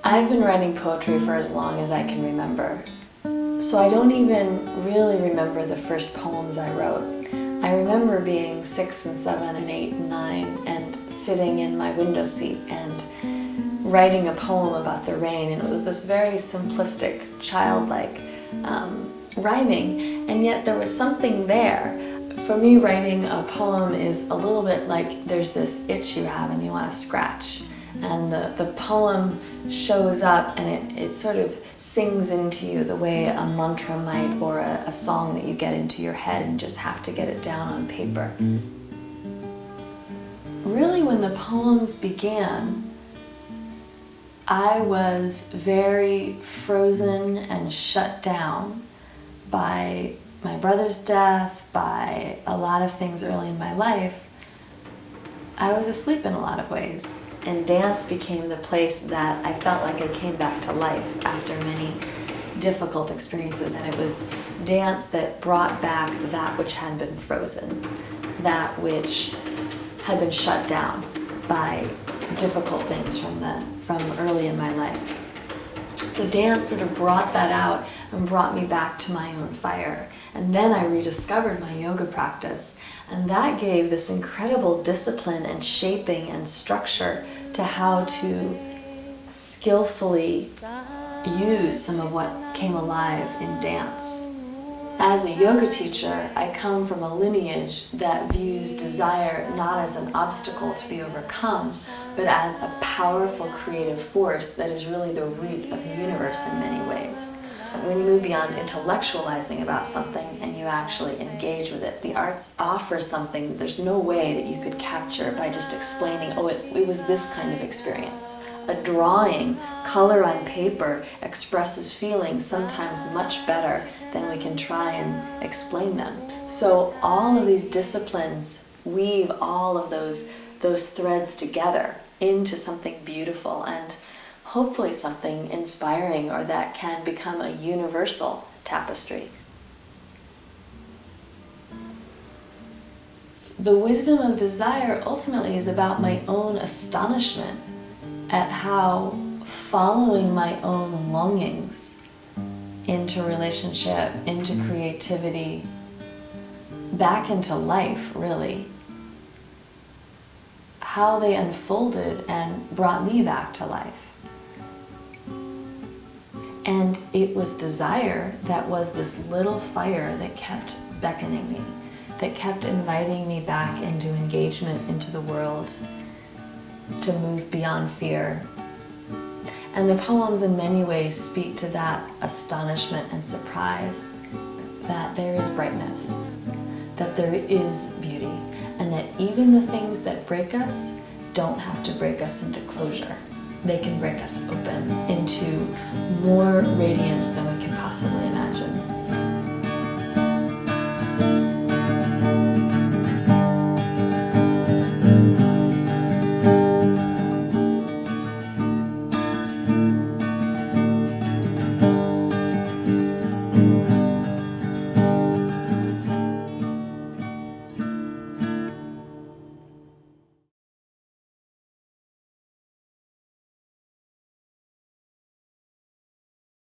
I've been writing poetry for as long as I can remember, so I don't even really remember the first poems I wrote. I remember being 6 and 7 and 8 and 9 and sitting in my window seat and writing a poem about the rain, and it was this very simplistic, childlike rhyming, and yet there was something there. For me, writing a poem is a little bit like there's this itch you have and you want to scratch. And the poem shows up and it sort of sings into you the way a mantra might, or a song that you get into your head and just have to get it down on paper. Really, when the poems began, I was very frozen and shut down by my brother's death, by a lot of things early in my life. I was asleep in a lot of ways. And dance became the place that I felt like I came back to life after many difficult experiences. And it was dance that brought back that which had been frozen, that which had been shut down by difficult things from early in my life. So dance sort of brought that out and brought me back to my own fire. And then I rediscovered my yoga practice, and that gave this incredible discipline and shaping and structure to how to skillfully use some of what came alive in dance. As a yoga teacher, I come from a lineage that views desire not as an obstacle to be overcome, but as a powerful creative force that is really the root of the universe in many ways. When you move beyond intellectualizing about something and you actually engage with it, the arts offer something there's no way that you could capture by just explaining, oh, it was this kind of experience. A drawing, color on paper, expresses feelings sometimes much better than we can try and explain them. So all of these disciplines weave all of those threads together into something beautiful and hopefully something inspiring, or that can become a universal tapestry. The wisdom of desire ultimately is about my own astonishment at how following my own longings into relationship, into creativity, back into life, really, how they unfolded and brought me back to life. And it was desire that was this little fire that kept beckoning me, that kept inviting me back into engagement into the world, to move beyond fear. And the poems in many ways speak to that astonishment and surprise that there is brightness, that there is beauty, and that even the things that break us don't have to break us into closure. They can break us open into more radiance than we can possibly imagine.